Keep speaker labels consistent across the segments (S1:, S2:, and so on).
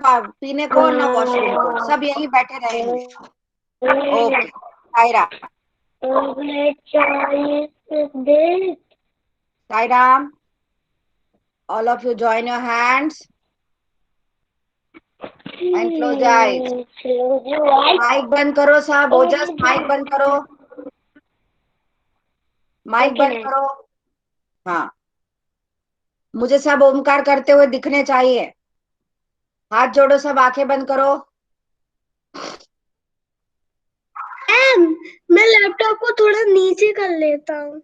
S1: पीने को ना वॉशरूम को, सब यहीं बैठे रहेंगे। Okay Sairam. Sairam, all of you join your hands and close your eyes. Mic बंद करो साहब, ओजस माइक बंद करो, माइक बंद करो। हाँ, मुझे सब ओमकार करते हुए दिखने चाहिए। हाथ जोड़ो सब, आंखें बंद करो।
S2: मैं लैपटॉप को थोड़ा नीचे कर लेता हूँ।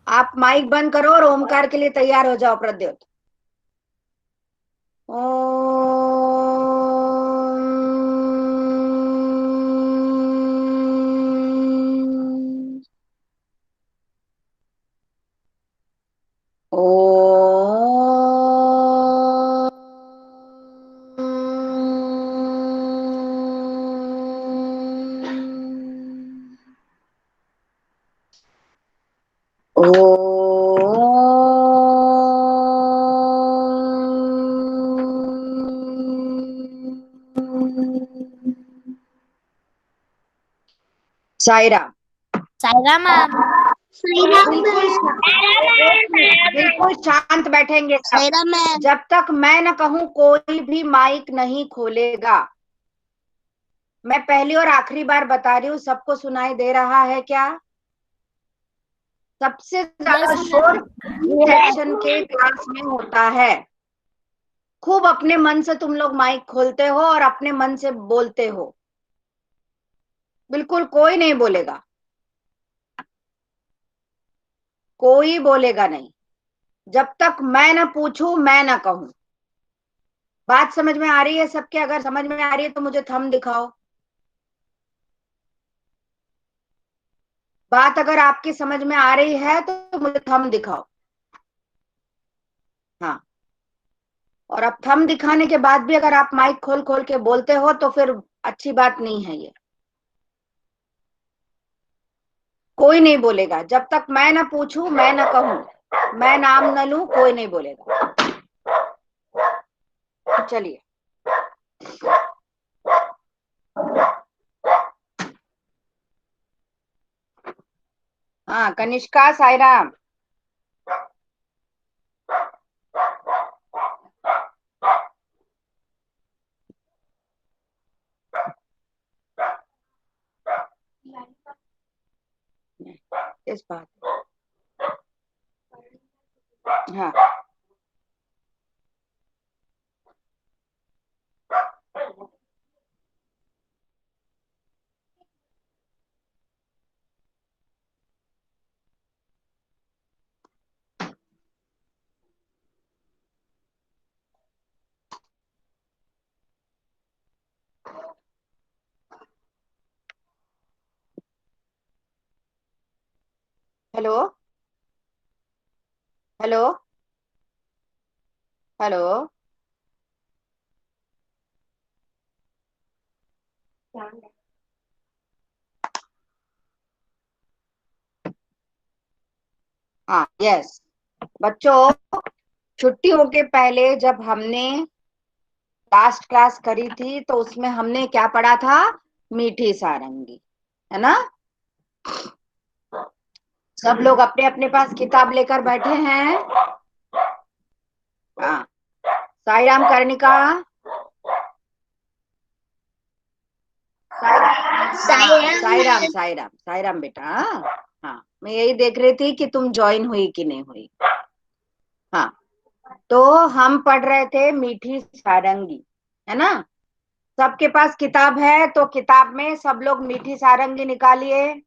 S1: आप माइक बंद करो और ओमकार के लिए तैयार हो जाओ प्रद्योत। साईराम।
S3: साईराम मैम।
S1: बिल्कुल शांत बैठेंगे सब।
S3: साईराम मैम।
S1: जब तक मैं न कहूं कोई भी माइक नहीं खोलेगा। मैं पहली और आखिरी बार बता रही हूँ, सबको सुनाई दे रहा है क्या? सबसे ज्यादा शोर सेक्शन के क्लास में होता है। खूब अपने मन से तुम लोग माइक खोलते हो और अपने मन से बोलते हो। बिल्कुल कोई नहीं बोलेगा, कोई बोलेगा नहीं जब तक मैं ना पूछूं, मैं ना कहूं। बात समझ में आ रही है सबके? अगर समझ में आ रही है तो मुझे थंब दिखाओ। बात अगर आपकी समझ में आ रही है तो मुझे थंब दिखाओ। हाँ, और अब थंब दिखाने के बाद भी अगर आप माइक खोल खोल के बोलते हो तो फिर अच्छी बात नहीं है ये। कोई नहीं बोलेगा जब तक मैं ना पूछूं, मैं ना कहूं, मैं नाम न लूं, कोई नहीं बोलेगा। चलिए, हाँ कनिष्का, साईराम। इस बात, हाँ हेलो हेलो हेलो। हाँ यस बच्चों, छुट्टियों के पहले जब हमने लास्ट क्लास करी थी तो उसमें हमने क्या पढ़ा था? मीठी सारंगी, है ना? सब लोग अपने अपने पास किताब लेकर बैठे हैं? हाँ, साईराम कर्णिका। साईराम साईराम साईराम बेटा। हाँ हाँ, मैं यही देख रही थी कि तुम ज्वाइन हुई कि नहीं हुई। हाँ, तो हम पढ़ रहे थे मीठी सारंगी, है ना? सबके पास किताब है तो किताब में सब लोग मीठी सारंगी निकालिए।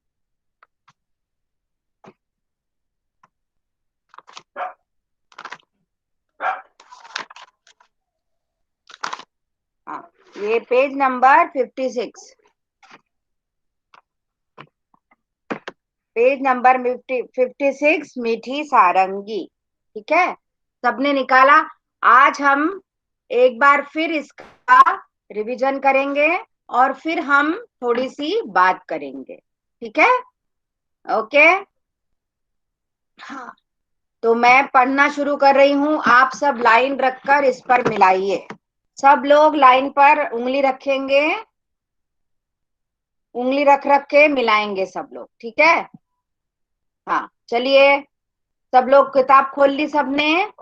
S1: हाँ, ये पेज नंबर 56, पेज नंबर 56, मीठी सारंगी। ठीक है, सबने निकाला? आज हम एक बार फिर इसका रिवीजन करेंगे और फिर हम थोड़ी सी बात करेंगे। ठीक है, ओके। हाँ, तो मैं पढ़ना शुरू कर रही हूँ, आप सब लाइन रखकर इस पर मिलाइए। सब लोग लाइन पर उंगली रखेंगे, उंगली रख रख के मिलाएंगे सब लोग, ठीक है। हाँ चलिए, सब लोग किताब खोल ली सबने,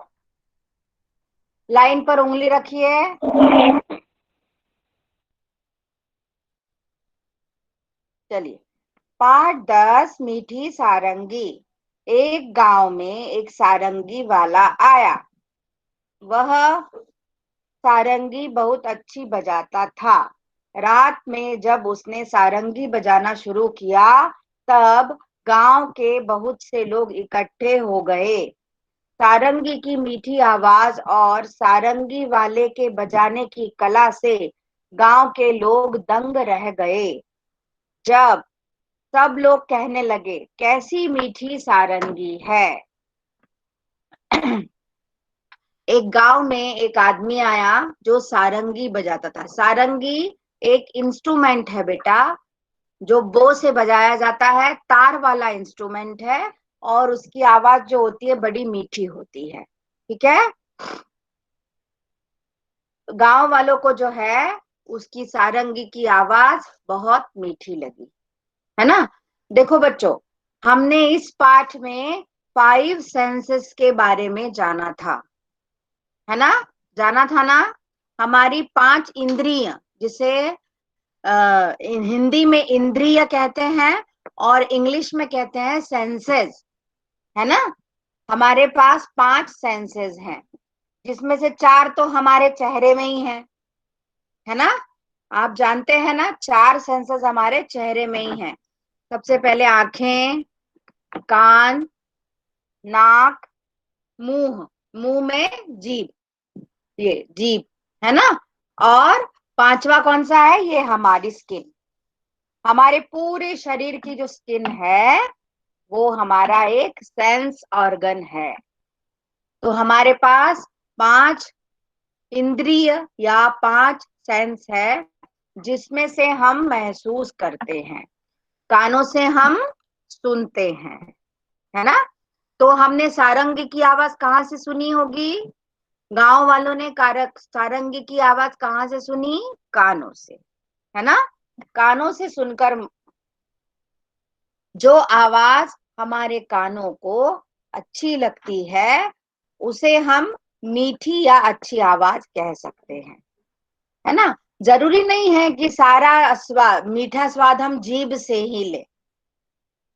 S1: लाइन पर उंगली रखिए। चलिए, पाठ 10, मीठी सारंगी। एक गांव में एक सारंगी वाला आया। वह सारंगी बहुत अच्छी बजाता था। रात में जब उसने सारंगी बजाना शुरू किया, तब गांव के बहुत से लोग इकट्ठे हो गए। सारंगी की मीठी आवाज और सारंगी वाले के बजाने की कला से गांव के लोग दंग रह गए। जब सब लोग कहने लगे, कैसी मीठी सारंगी है। एक गांव में एक आदमी आया जो सारंगी बजाता था। सारंगी एक इंस्ट्रूमेंट है बेटा, जो बो से बजाया जाता है, तार वाला इंस्ट्रूमेंट है, और उसकी आवाज जो होती है बड़ी मीठी होती है, ठीक है। गांव वालों को जो है उसकी सारंगी की आवाज बहुत मीठी लगी, है ना। देखो बच्चों, हमने इस पाठ में 5 सेंसेस के बारे में जाना था, है ना, जाना था ना। हमारी 5 इंद्रिय, जिसे हिंदी में इंद्रिय कहते हैं और इंग्लिश में कहते हैं सेंसेस, है ना। हमारे पास 5 सेंसेस हैं, जिसमें से 4 तो हमारे चेहरे में ही है ना। आप जानते हैं ना, 4 सेंसेस हमारे चेहरे में ही हैं। सबसे पहले आंखें, कान, नाक, मुंह, मुंह में जीभ, ये जीभ, है ना। और 5वां कौन सा है, ये हमारी स्किन। हमारे पूरे शरीर की जो स्किन है वो हमारा एक सेंस ऑर्गन है। तो हमारे पास 5 इंद्रिय या 5 सेंस है, जिसमें से हम महसूस करते हैं। कानों से हम सुनते हैं, है ना। तो हमने सारंगी की आवाज कहाँ से सुनी होगी, गांव वालों ने कारक सारंगी की आवाज कहाँ से सुनी, कानों से, है ना। कानों से सुनकर जो आवाज हमारे कानों को अच्छी लगती है, उसे हम मीठी या अच्छी आवाज कह सकते हैं, है ना। जरूरी नहीं है कि सारा स्वाद, मीठा स्वाद हम जीभ से ही ले,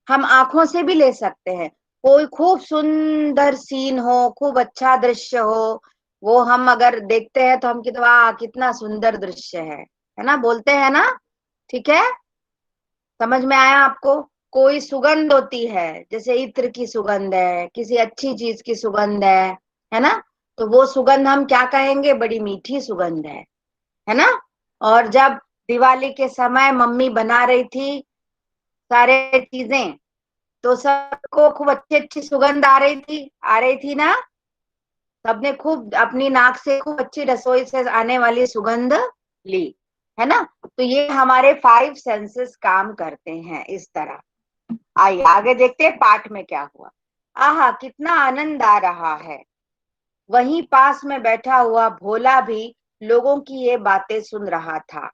S1: हम आंखों से भी ले सकते हैं। कोई खूब सुंदर सीन हो, खूब अच्छा दृश्य हो, वो हम अगर देखते हैं तो हम कहते वाह कितना सुंदर दृश्य है ना, बोलते हैं ना, ठीक है। समझ में आया आपको। कोई सुगंध होती है, जैसे इत्र की सुगंध है, किसी अच्छी चीज की सुगंध है ना। तो वो सुगंध हम क्या कहेंगे, बड़ी मीठी सुगंध है ना। और जब दिवाली के समय मम्मी बना रही थी सारे चीजें, तो सबको खूब अच्छी अच्छी सुगंध आ रही थी ना। सबने खूब अपनी नाक से खूब अच्छी रसोई से आने वाली सुगंध ली, है ना। तो ये हमारे 5 सेंसेस काम करते हैं इस तरह। आइए आगे देखते हैं पाठ में क्या हुआ। आहा कितना आनंद आ रहा है। वहीं पास में बैठा हुआ भोला भी लोगों की ये बातें सुन रहा था।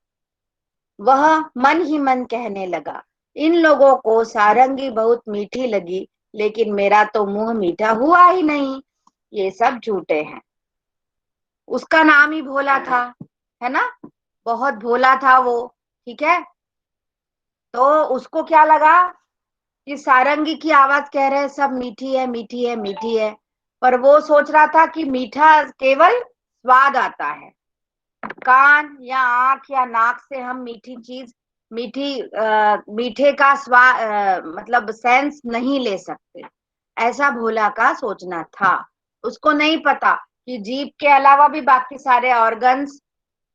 S1: वह मन ही मन कहने लगा, इन लोगों को सारंगी बहुत मीठी लगी, लेकिन मेरा तो मुंह मीठा हुआ ही नहीं, ये सब झूठे हैं। उसका नाम ही भोला था, है ना, बहुत भोला था वो, ठीक है। तो उसको क्या लगा कि सारंगी की आवाज कह रहे हैं सब मीठी है मीठी है मीठी है, पर वो सोच रहा था कि मीठा केवल स्वाद आता है। कान या आंख या नाक से हम मीठी चीज, मीठे का स्वाद मतलब सेंस नहीं ले सकते, ऐसा भोला का सोचना था। उसको नहीं पता कि जीभ के अलावा भी बाकी सारे ऑर्गन्स।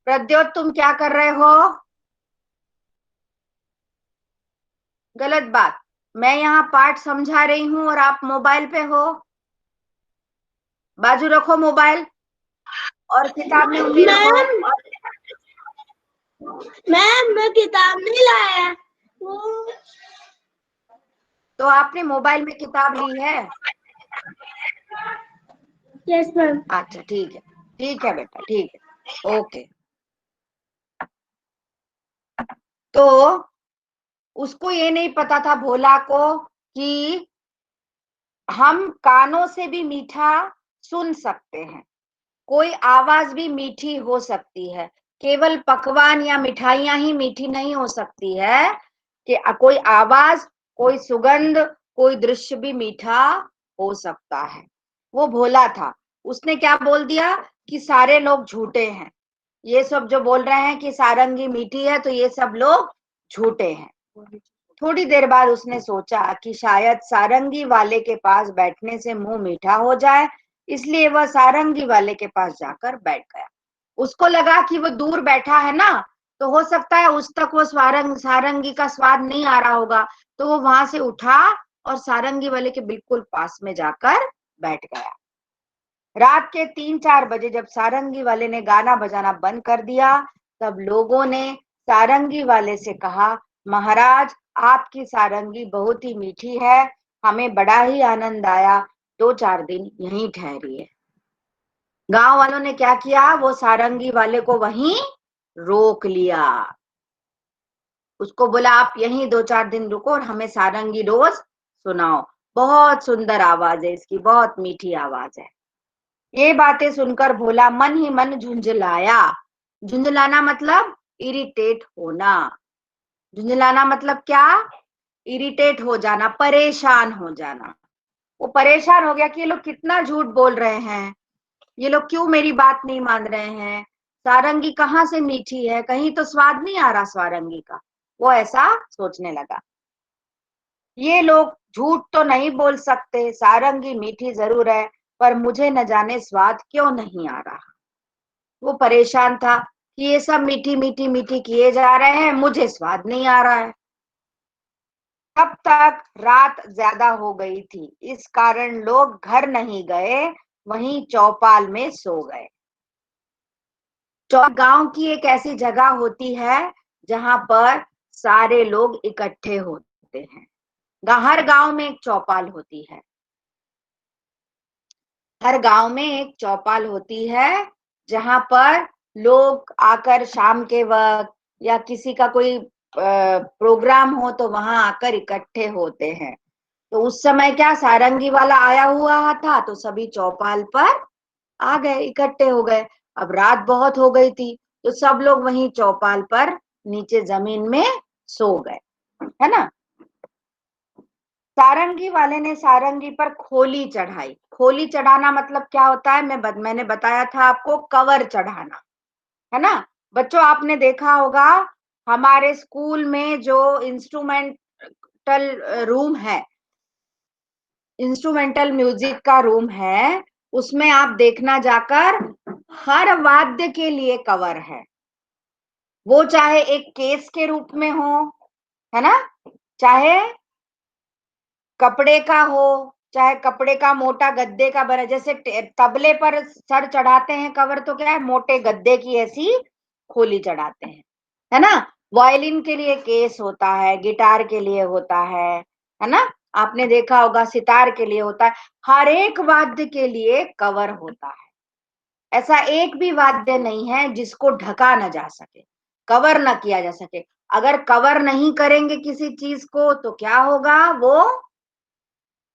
S1: प्रद्योत तुम क्या कर रहे हो, गलत बात। मैं यहाँ पाठ समझा रही हूँ और आप मोबाइल पे हो। बाजू रखो मोबाइल और किताब में उंगली रखो।
S2: मैम मैम मैं किताब नहीं लाया वो।
S1: तो आपने मोबाइल में किताब ली है।
S2: Yes ma'am.
S1: अच्छा ठीक है बेटा, ठीक है। ओके। तो उसको ये नहीं पता था भोला को कि हम कानों से भी मीठा सुन सकते हैं, कोई आवाज भी मीठी हो सकती है, केवल पकवान या मिठाइयां ही मीठी नहीं हो सकती है, कि कोई आवाज, कोई सुगंध, कोई दृश्य भी मीठा हो सकता है। वो भोला था। उसने क्या बोल दिया कि सारे लोग झूठे हैं, ये सब जो बोल रहे हैं कि सारंगी मीठी है तो ये सब लोग झूठे हैं। थोड़ी देर बाद उसने सोचा कि शायद सारंगी वाले के पास बैठने से मुंह मीठा हो जाए, इसलिए वह सारंगी वाले के पास जाकर बैठ गया। उसको लगा कि वो दूर बैठा है ना, तो हो सकता है उस तक वो सारंगी का स्वाद नहीं आ रहा होगा, तो वो वहां से उठा और सारंगी वाले के बिल्कुल पास में जाकर बैठ गया। रात के 3-4 बजे जब सारंगी वाले ने गाना बजाना बंद कर दिया, तब लोगों ने सारंगी वाले से कहा, महाराज आपकी सारंगी बहुत ही मीठी है, हमें बड़ा ही आनंद आया, 2-4 दिन यहीं ठहरिए। गांव वालों ने क्या किया, वो सारंगी वाले को वहीं रोक लिया। उसको बोला आप यहीं 2-4 दिन रुको और हमें सारंगी रोज सुनाओ, बहुत सुंदर आवाज है इसकी, बहुत मीठी आवाज है। ये बातें सुनकर भोला मन ही मन झुंझलाया। झुंझलाना मतलब इरिटेट होना। झुंझलाना मतलब क्या, इरिटेट हो जाना, परेशान हो जाना। वो परेशान हो गया कि ये लोग कितना झूठ बोल रहे हैं, ये लोग क्यों मेरी बात नहीं मान रहे हैं, सारंगी कहाँ से मीठी है, कहीं तो स्वाद नहीं आ रहा सारंगी का। वो ऐसा सोचने लगा, ये लोग झूठ तो नहीं बोल सकते, सारंगी मीठी जरूर है, पर मुझे न जाने स्वाद क्यों नहीं आ रहा। वो परेशान था कि ये सब मीठी मीठी मीठी किए जा रहे हैं, मुझे स्वाद नहीं आ रहा है। तब तक रात ज्यादा हो गई थी, इस कारण लोग घर नहीं गए, वहीं चौपाल में सो गए। गांव की एक ऐसी जगह होती है जहां पर सारे लोग इकट्ठे होते हैं। हर गांव में एक चौपाल होती है, हर गांव में एक चौपाल होती है जहां पर लोग आकर शाम के वक्त या किसी का कोई प्रोग्राम हो तो वहां आकर इकट्ठे होते हैं। तो उस समय क्या सारंगी वाला आया हुआ था, तो सभी चौपाल पर आ गए, इकट्ठे हो गए। अब रात बहुत हो गई थी, तो सब लोग वहीं चौपाल पर नीचे जमीन में सो गए, है ना। सारंगी वाले ने सारंगी पर खोली चढ़ाई। खोली चढ़ाना मतलब क्या होता है, मैंने बताया था आपको, कवर चढ़ाना, है ना। बच्चों आपने देखा होगा हमारे स्कूल में जो इंस्ट्रूमेंटल रूम है, इंस्ट्रूमेंटल म्यूजिक का रूम है, उसमें आप देखना जाकर हर वाद्य के लिए कवर है। वो चाहे एक केस के रूप में हो, है ना, चाहे कपड़े का हो, चाहे कपड़े का मोटा गद्दे का बना, जैसे तबले पर सर चढ़ाते हैं कवर, तो क्या है, मोटे गद्दे की ऐसी खोली चढ़ाते हैं, है ना। वायलिन के लिए केस होता है, गिटार के लिए होता है ना। आपने देखा होगा सितार के लिए होता है, हर एक वाद्य के लिए कवर होता है। ऐसा एक भी वाद्य नहीं है जिसको ढका न जा सके, कवर न किया जा सके। अगर कवर नहीं करेंगे किसी चीज को तो क्या होगा, वो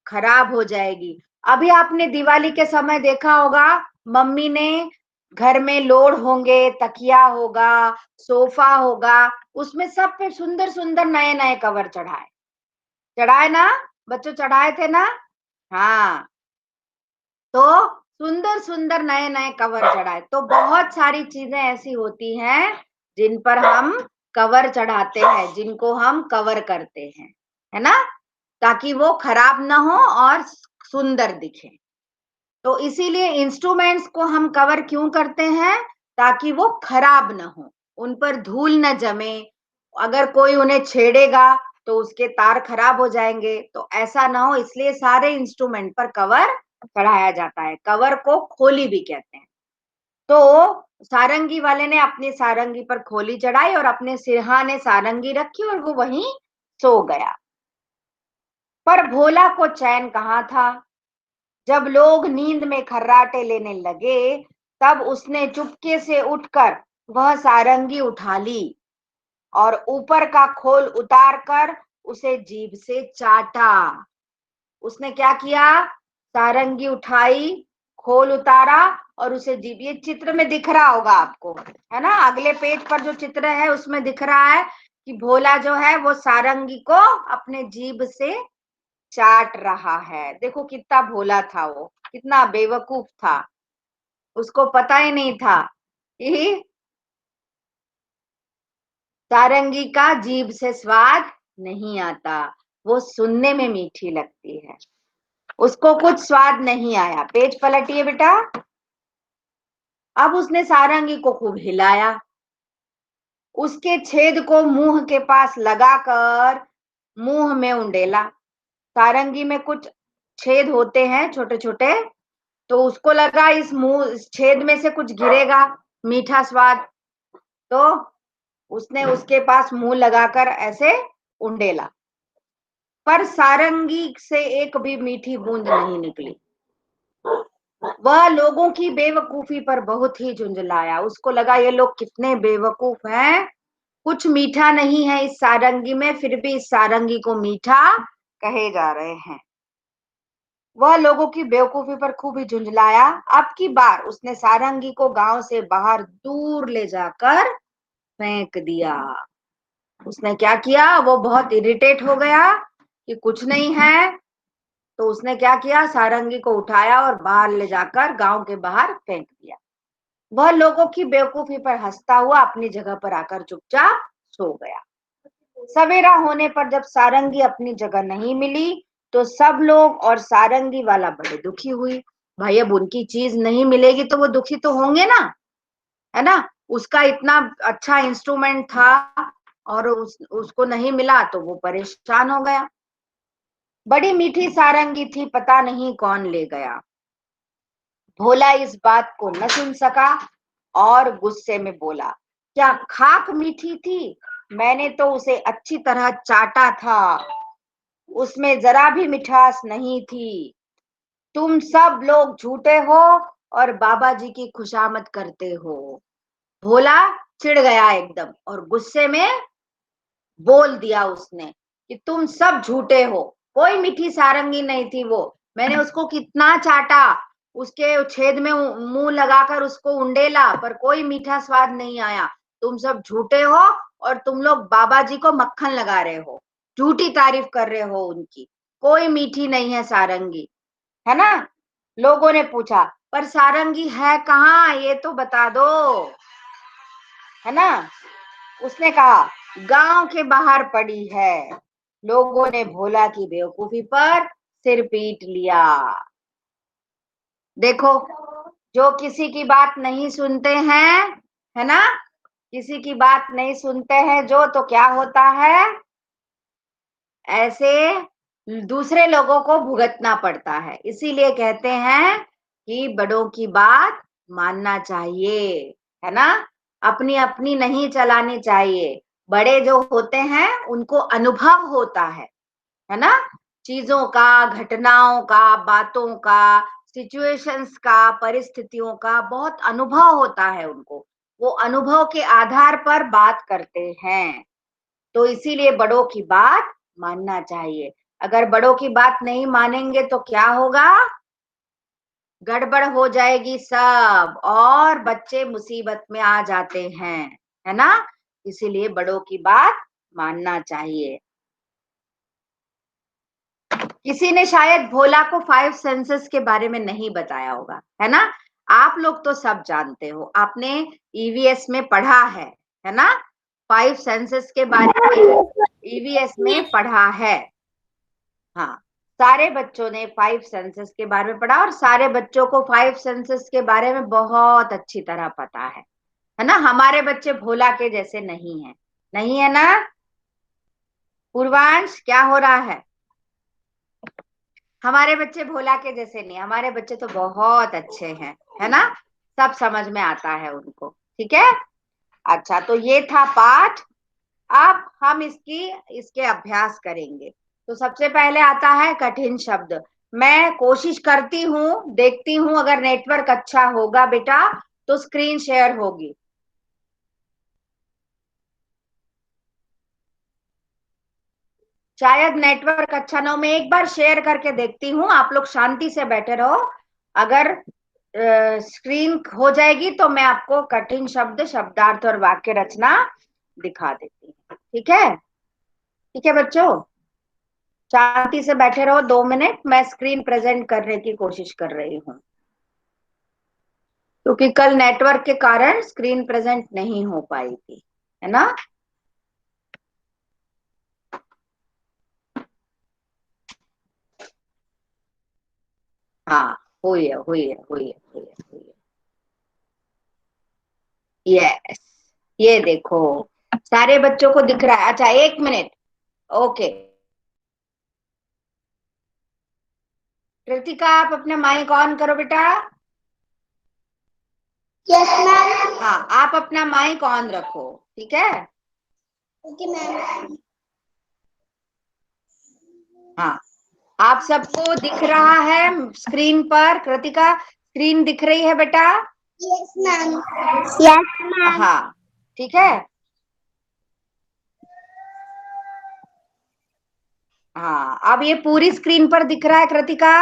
S1: खराब हो जाएगी। अभी आपने दिवाली के समय देखा होगा, मम्मी ने घर में लोड होंगे, तकिया होगा, सोफा होगा, उसमें सब पे सुंदर सुंदर नए नए कवर चढ़ाए, चढ़ाए ना बच्चों, चढ़ाए थे ना। हाँ, तो सुंदर सुंदर नए नए कवर चढ़ाए। तो बहुत सारी चीजें ऐसी होती हैं जिन पर हम कवर चढ़ाते हैं, जिनको हम कवर करते हैं, है ना, ताकि वो खराब ना हो और सुंदर दिखे। तो इसीलिए इंस्ट्रूमेंट्स को हम कवर क्यों करते हैं, ताकि वो खराब ना हो, उन पर धूल न जमे, अगर कोई उन्हें छेड़ेगा तो उसके तार खराब हो जाएंगे, तो ऐसा ना हो, इसलिए सारे इंस्ट्रूमेंट पर कवर चढ़ाया जाता है। कवर को खोली भी कहते हैं। तो सारंगी वाले ने अपनी सारंगी पर खोली चढ़ाई और अपने सिरहाने सारंगी रखी और वो वहीं सो गया। पर भोला को चैन कहाँ था। जब लोग नींद में खर्राटे लेने लगे, तब उसने चुपके से उठकर वह सारंगी उठा ली और ऊपर का खोल उतार कर उसे जीभ से चाटा। उसने क्या किया? सारंगी उठाई, खोल उतारा और उसे जीभ, ये चित्र में दिख रहा होगा आपको, है ना? अगले पेज पर जो चित्र है उसमें दिख रहा है कि भोला जो है वो सारंगी को अपने जीभ से चाट रहा है। देखो कितना भोला था वो, कितना बेवकूफ था, उसको पता ही नहीं था कि सारंगी का जीभ से स्वाद नहीं आता, वो सुनने में मीठी लगती है। उसको कुछ स्वाद नहीं आया। पेज पलटिए बेटा। अब उसने सारंगी को खूब हिलाया, उसके छेद को मुंह के पास लगाकर मुंह में उंडेला। सारंगी में कुछ छेद होते हैं छोटे छोटे, तो उसको लगा इस छेद में से कुछ गिरेगा, मीठा स्वाद, तो उसने उसके पास मुंह लगाकर ऐसे उंडेला, पर सारंगी से एक भी मीठी बूंद नहीं निकली। वह लोगों की बेवकूफी पर बहुत ही झुंझलाया। उसको लगा ये लोग कितने बेवकूफ हैं, कुछ मीठा नहीं है इस सारंगी में, फिर भी इस सारंगी को मीठा कहे जा रहे हैं। वह लोगों की बेवकूफी पर खूब ही झुंझलाया। अब की बार उसने सारंगी को गांव से बाहर दूर ले जाकर फेंक दिया। उसने क्या किया? वो बहुत इरिटेट हो गया कि कुछ नहीं है, तो उसने क्या किया? सारंगी को उठाया और बाहर ले जाकर गांव के बाहर फेंक दिया। वह लोगों की बेवकूफी पर हंसता हुआ अपनी जगह पर आकर चुपचाप सो गया। सवेरा होने पर जब सारंगी अपनी जगह नहीं मिली तो सब लोग और सारंगी वाला बड़े दुखी हुई। भाई अब उनकी चीज नहीं मिलेगी तो वो दुखी तो होंगे ना, है ना? उसका इतना अच्छा इंस्ट्रूमेंट था और उसको नहीं मिला तो वो परेशान हो गया। बड़ी मीठी सारंगी थी, पता नहीं कौन ले गया। भोला इस बात को न सुन सका और गुस्से में बोला, क्या खाक मीठी थी? मैंने तो उसे अच्छी तरह चाटा था, उसमें जरा भी मिठास नहीं थी। तुम सब लोग झूठे हो और बाबा जी की खुशामद करते हो। भोला चिढ़ गया एकदम और गुस्से में बोल दिया उसने कि तुम सब झूठे हो, कोई मीठी सारंगी नहीं थी वो, मैंने उसको कितना चाटा, उसके छेद में मुंह लगाकर उसको उंडेला, पर कोई मीठा स्वाद नहीं आया। तुम सब झूठे हो और तुम लोग बाबा जी को मक्खन लगा रहे हो, झूठी तारीफ कर रहे हो उनकी, कोई मीठी नहीं है सारंगी, है ना? लोगों ने पूछा, पर सारंगी है कहाँ, ये तो बता दो, है ना? उसने कहा, गांव के बाहर पड़ी है। लोगों ने भोला की बेवकूफी पर सिर पीट लिया। देखो, जो किसी की बात नहीं सुनते हैं, है ना, किसी की बात नहीं सुनते हैं जो, तो क्या होता है? ऐसे दूसरे लोगों को भुगतना पड़ता है। इसीलिए कहते हैं कि बड़ों की बात मानना चाहिए, है ना? अपनी अपनी नहीं चलानी चाहिए। बड़े जो होते हैं उनको अनुभव होता है ना, चीजों का, घटनाओं का, बातों का, सिचुएशंस का, परिस्थितियों का बहुत अनुभव होता है उनको, वो अनुभव के आधार पर बात करते हैं। तो इसीलिए बड़ों की बात मानना चाहिए। अगर बड़ों की बात नहीं मानेंगे तो क्या होगा? गड़बड़ हो जाएगी सब और बच्चे मुसीबत में आ जाते हैं, है ना? इसीलिए बड़ों की बात मानना चाहिए। किसी ने शायद भोला को 5 सेंसेस के बारे में नहीं बताया होगा, है ना? आप लोग तो सब जानते हो, आपने ईवीएस में पढ़ा है ना? 5 सेंसेस के बारे में ईवीएस में पढ़ा है। हाँ, सारे बच्चों ने 5 सेंसेस के बारे में पढ़ा और सारे बच्चों को 5 सेंसेस के बारे में बहुत अच्छी तरह पता है ना? हमारे बच्चे भोला के जैसे नहीं है, नहीं है ना? पूर्वांश, क्या हो रहा है? हमारे बच्चे भोला के जैसे नहीं, हमारे बच्चे तो बहुत अच्छे हैं, है ना? सब समझ में आता है उनको, ठीक है? अच्छा, तो ये था पाठ। अब हम इसके अभ्यास करेंगे। तो सबसे पहले आता है कठिन शब्द। मैं कोशिश करती हूँ, देखती हूँ, अगर नेटवर्क अच्छा होगा बेटा तो स्क्रीन शेयर होगी। शायद नेटवर्क अच्छा ना हो, मैं एक बार शेयर करके देखती हूँ, आप लोग शांति से बैठे रहो। अगर स्क्रीन हो जाएगी तो मैं आपको कठिन शब्द, शब्दार्थ और वाक्य रचना दिखा देती हूँ। ठीक है? ठीक है बच्चों, शांति से बैठे रहो, 2 मिनट मैं स्क्रीन प्रेजेंट करने की कोशिश कर रही हूँ, क्योंकि कल नेटवर्क के कारण स्क्रीन प्रेजेंट नहीं हो पाई थी, है ना। हाँ, हुई है, हुई है, हुई है, हुई है, हुई है। यस, ये देखो सारे बच्चों को दिख रहा है। अच्छा, 1 मिनट। ओके, कृतिका आप अपना माइक ऑन करो बेटा।
S2: Yes ma'am.
S1: हाँ, आप अपना माइक ऑन रखो, ठीक है।
S2: Okay ma'am.
S1: हाँ, आप सबको दिख रहा है स्क्रीन पर? कृतिका, स्क्रीन दिख रही है बेटा?
S2: Yes ma'am. Yes ma'am.
S1: हाँ, ठीक है। हाँ, अब ये पूरी स्क्रीन पर दिख रहा है कृतिका?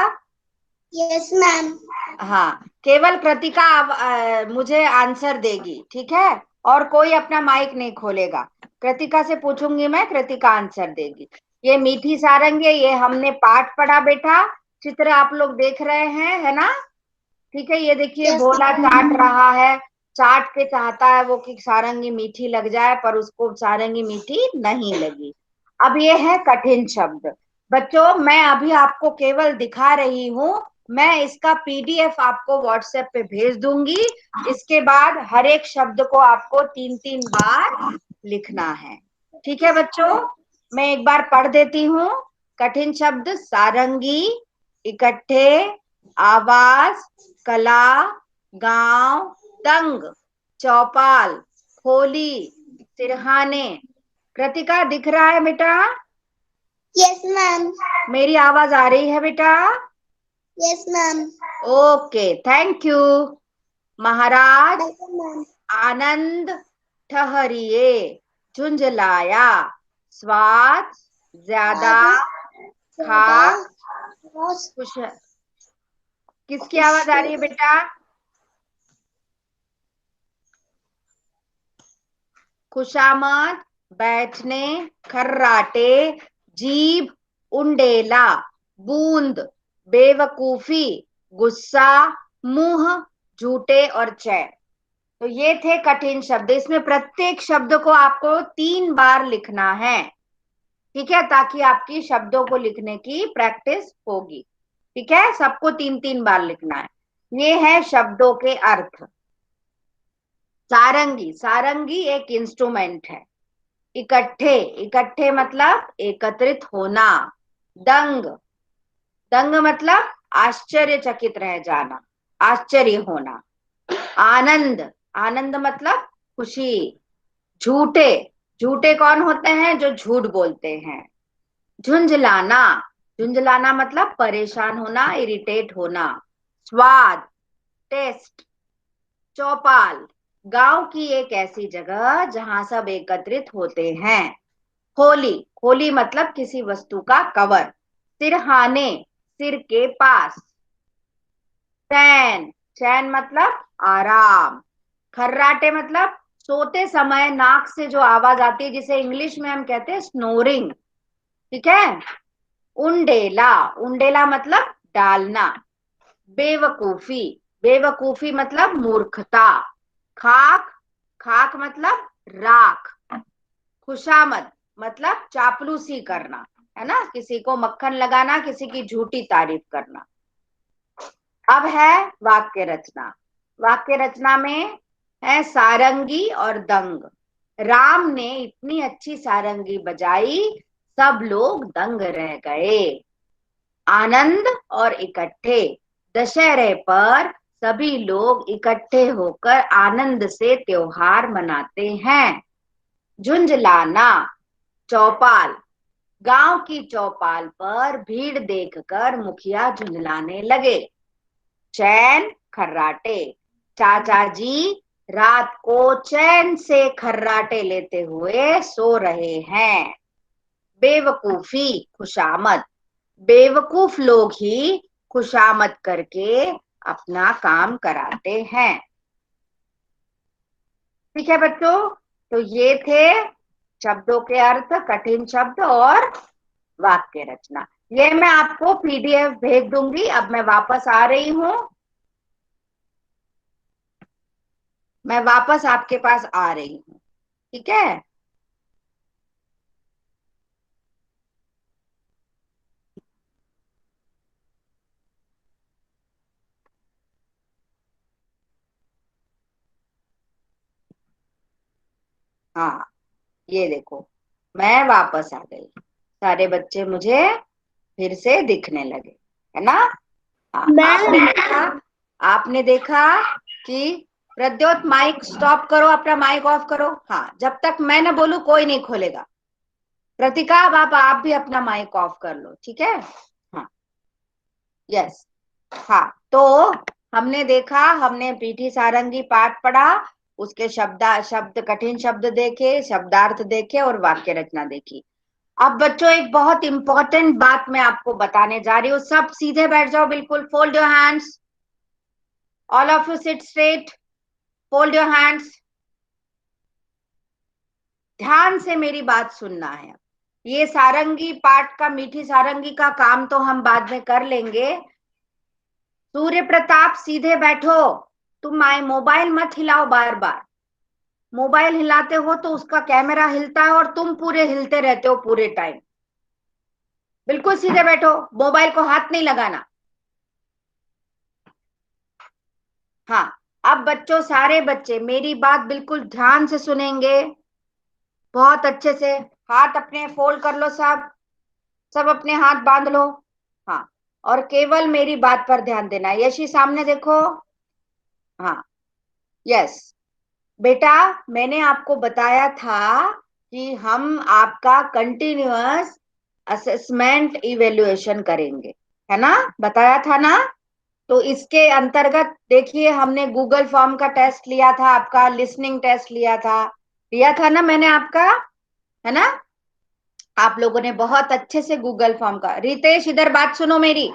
S2: Yes ma'am.
S1: हाँ, केवल कृतिका मुझे आंसर देगी, ठीक है, और कोई अपना माइक नहीं खोलेगा। कृतिका से पूछूंगी मैं, कृतिका आंसर देगी। ये मीठी सारंग है, ये हमने पाठ पढ़ा बेटा, चित्र आप लोग देख रहे हैं, है ना। ठीक है, ये देखिए
S2: यस
S1: भोला चाट रहा है, चाट के चाहता है वो कि सारंगी मीठी लग जाए, पर उसको सारंगी मीठी नहीं लगी। अब ये है कठिन शब्द। बच्चों, मैं अभी आपको केवल दिखा रही हूँ, मैं इसका पीडीएफ आपको व्हाट्सएप पे भेज दूंगी। इसके बाद हर एक शब्द को आपको 3-3 बार लिखना है। ठीक है बच्चों, मैं एक बार पढ़ देती हूँ। कठिन शब्द: सारंगी, इकट्ठे, आवाज, कला, गांव, दंग, चौपाल, खोली, सिरहाने। कृतिका दिख रहा है बेटा?
S2: Yes ma'am.
S1: मेरी आवाज आ रही है बेटा?
S2: Yes ma'am.
S1: Okay, thank you. महाराज
S2: मैम।
S1: आनंद ठहरिए, झुंझलाया, स्वाद ज्यादा, खाक खुश। किसकी आवाज आ रही है बेटा? खुशामद, बैठने, खर्राटे, जीभ, उंडेला, बूंद, बेवकूफी, गुस्सा, मुंह, झूठे और चैन। तो ये थे कठिन शब्द। इसमें प्रत्येक शब्द को आपको 3 बार लिखना है, ठीक है, ताकि आपकी शब्दों को लिखने की प्रैक्टिस होगी। ठीक है, सबको 3-3 बार लिखना है। ये है शब्दों के अर्थ। सारंगी, सारंगी एक इंस्ट्रूमेंट है। इकट्ठे, इकट्ठे मतलब एकत्रित होना। दंग, दंग मतलब आश्चर्यचकित रह जाना, आश्चर्य होना। आनंद, आनंद मतलब खुशी। झूठे, झूठे कौन होते हैं? जो झूठ बोलते हैं। झुंझलाना, झुंझलाना मतलब परेशान होना, इरिटेट होना। स्वाद, टेस्ट। चौपाल, गांव की एक ऐसी जगह जहां सब एकत्रित होते हैं। खोली, खोली मतलब किसी वस्तु का कवर। सिरहाने, सिर के पास। चैन, चैन मतलब आराम। खर्राटे मतलब सोते समय नाक से जो आवाज आती है, जिसे इंग्लिश में हम कहते हैं स्नोरिंग। ठीक है। उंडेला, उंडेला मतलब डालना। बेवकूफी, बेवकूफी मतलब मूर्खता। खाक, खाक मतलब राख। खुशामद मतलब चापलूसी करना, है ना, किसी को मक्खन लगाना, किसी की झूठी तारीफ करना। अब है वाक्य रचना। वाक्य रचना में है सारंगी और दंग। राम ने इतनी अच्छी सारंगी बजाई, सब लोग दंग रह गए। आनंद और इकट्ठे, दशहरे पर सभी लोग इकट्ठे होकर आनंद से त्योहार मनाते हैं। झुंझलाना, चौपाल, गांव की चौपाल पर भीड़ देखकर मुखिया झुंझलाने लगे। चैन, खर्राटे, चाचा जी रात को चैन से खर्राटे लेते हुए सो रहे हैं। बेवकूफी खुशामद, बेवकूफ लोग ही खुशामद करके अपना काम कराते हैं। ठीक है बच्चों, तो ये थे शब्दों के अर्थ, कठिन शब्द और वाक्य रचना। ये मैं आपको पीडीएफ भेज दूंगी। अब मैं वापस आ रही हूं, मैं वापस आपके पास आ रही हूं। ठीक है, हाँ ये देखो, मैं वापस आ गई। सारे बच्चे मुझे फिर से दिखने लगे, है ना। हाँ, आपने देखा कि प्रद्योत माइक स्टॉप करो, अपना माइक ऑफ करो। हाँ, जब तक मैं ना बोलूं कोई नहीं खोलेगा। प्रतिका, अब आप भी अपना माइक ऑफ कर लो, ठीक है। हाँ, यस। हाँ, तो हमने देखा, हमने पीठी सारंगी पाठ पढ़ा, उसके शब्द कठिन शब्द देखे, शब्दार्थ देखे और वाक्य रचना देखी। अब बच्चों एक बहुत इंपॉर्टेंट बात मैं आपको बताने जा रही हूँ। सब सीधे बैठ जाओ, बिल्कुल fold your hands, all of you sit straight, fold your hands. ध्यान से मेरी बात सुनना है। ये सारंगी पाठ का, मीठी सारंगी का काम तो हम बाद में कर लेंगे। सूर्य प्रताप सीधे बैठो, तुम आए मोबाइल मत हिलाओ बार बार। मोबाइल हिलाते हो तो उसका कैमरा हिलता है और तुम पूरे हिलते रहते हो पूरे टाइम। बिल्कुल सीधे बैठो, मोबाइल को हाथ नहीं लगाना। हाँ, अब बच्चों, सारे बच्चे मेरी बात बिल्कुल ध्यान से सुनेंगे, बहुत अच्छे से। हाथ अपने फोल्ड कर लो, सब सब अपने हाथ बांध लो। हाँ, और केवल मेरी बात पर ध्यान देना। यशी सामने देखो। हाँ, यस बेटा, मैंने आपको बताया था कि हम आपका कंटिन्यूअस असेसमेंट इवेल्युएशन करेंगे, है ना, बताया था ना। तो इसके अंतर्गत देखिए, हमने गूगल फॉर्म का टेस्ट लिया था, आपका लिसनिंग टेस्ट लिया था ना मैंने आपका, है ना। आप लोगों ने बहुत अच्छे से गूगल फॉर्म का, रितेश इधर बात सुनो मेरी,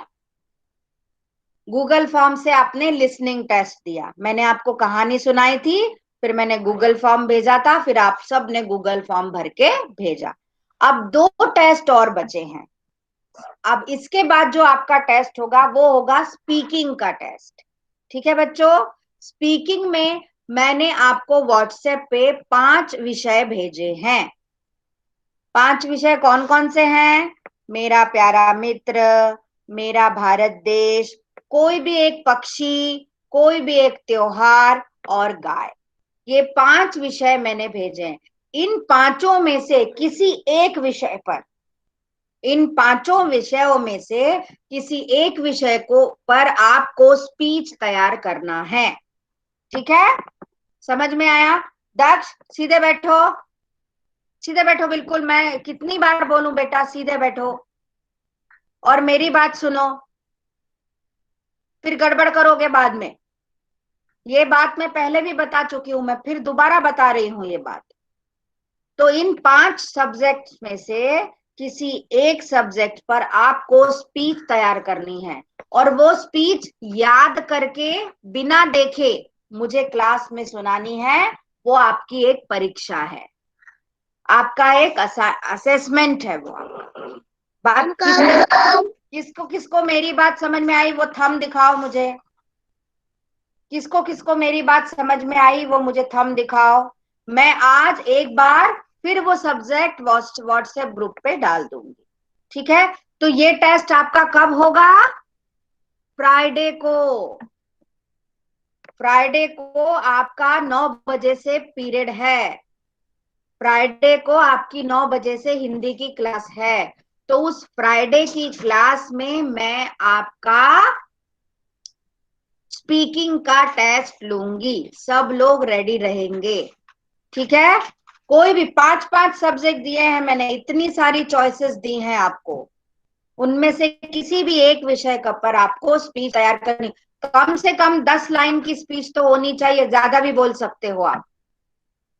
S1: गूगल फॉर्म से आपने लिसनिंग टेस्ट दिया। मैंने आपको कहानी सुनाई थी, फिर मैंने गूगल फॉर्म भेजा था, फिर आप सब ने गूगल फॉर्म भर के भेजा। अब 2 टेस्ट और बचे हैं। अब इसके बाद जो आपका टेस्ट होगा वो होगा स्पीकिंग का टेस्ट। ठीक है बच्चों, स्पीकिंग में मैंने आपको व्हाट्सएप पे 5 विषय भेजे हैं। 5 विषय कौन कौन से हैं? मेरा प्यारा मित्र, मेरा भारत देश, कोई भी एक पक्षी, कोई भी एक त्योहार और गाय। ये 5 विषय मैंने भेजे हैं। इन पांचों में से किसी एक विषय पर, इन 5 विषयों में से किसी एक विषय को पर आपको स्पीच तैयार करना है। ठीक है, समझ में आया? दक्ष सीधे बैठो, सीधे बैठो बिल्कुल। मैं कितनी बार बोलूं बेटा, सीधे बैठो और मेरी बात सुनो, फिर गड़बड़ करोगे बाद में। ये बात मैं पहले भी बता चुकी हूं, मैं फिर दोबारा बता रही हूं ये बात। तो इन 5 सब्जेक्ट में से किसी एक सब्जेक्ट पर आपको स्पीच तैयार करनी है, और वो स्पीच याद करके बिना देखे मुझे क्लास में सुनानी है। वो आपकी एक परीक्षा है, आपका एक असेसमेंट है वो आपका। बात किसको किसको मेरी बात समझ में आई वो थंब दिखाओ मुझे। किसको किसको मेरी बात समझ में आई वो मुझे थंब दिखाओ। मैं आज एक बार फिर वो सब्जेक्ट व्हाट्सएप ग्रुप पे डाल दूंगी। ठीक है, तो ये टेस्ट आपका कब होगा? फ्राइडे को। फ्राइडे को आपका 9 बजे से पीरियड है। फ्राइडे को आपकी 9 बजे से हिंदी की क्लास है। तो उस फ्राइडे की क्लास में मैं आपका स्पीकिंग का टेस्ट लूंगी। सब लोग रेडी रहेंगे, ठीक है। कोई भी 5-5 सब्जेक्ट दिए हैं मैंने, इतनी सारी चॉइसेस दी हैं आपको, उनमें से किसी भी एक विषय का पर आपको स्पीच तैयार करनी। कम से कम 10 लाइन की स्पीच तो होनी चाहिए, ज्यादा भी बोल सकते हो आप,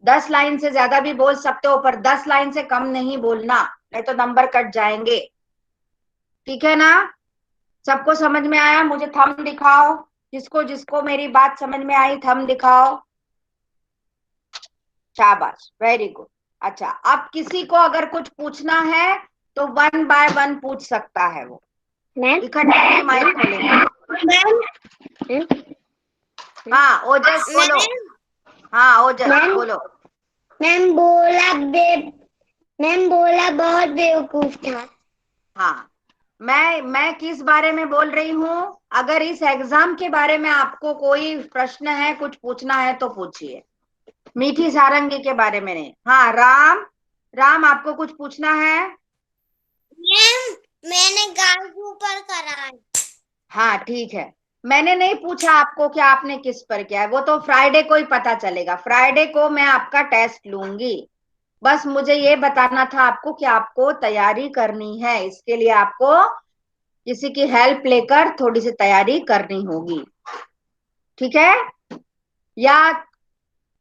S1: 10 लाइन से ज्यादा भी बोल सकते हो, पर 10 लाइन से कम नहीं बोलना, नहीं तो नंबर कट जाएंगे। ठीक है ना? सबको समझ में आया? मुझे थंब दिखाओ, जिसको जिसको मेरी बात समझ में आई थंब दिखाओ। शाबाश, वेरी गुड। अच्छा, अब किसी को अगर कुछ पूछना है तो 1 बाय 1 पूछ सकता है वो,
S2: मैम
S1: इकट्ठे नहीं माइक खोलेंगे।
S2: मैम
S1: हाँ ओजस बोलो। हाँ ओजस
S2: मैम
S1: बोलो।
S2: मैम मैम बोला बहुत बेवकूफ था।
S1: हाँ, मैं किस बारे में बोल रही हूँ? अगर इस एग्जाम के बारे में आपको कोई प्रश्न है, कुछ पूछना है तो पूछिए, मीठी सारंगी के बारे में नहीं। हाँ राम, राम आपको कुछ पूछना है?
S2: मैम मैंने गाल के ऊपर करा है।
S1: हाँ ठीक है, मैंने नहीं पूछा आपको कि आपने किस पर किया है, वो तो फ्राइडे को ही पता चलेगा। फ्राइडे को मैं आपका टेस्ट लूंगी। बस मुझे ये बताना था आपको कि आपको तैयारी करनी है, इसके लिए आपको किसी की हेल्प लेकर थोड़ी सी तैयारी करनी होगी। ठीक है? या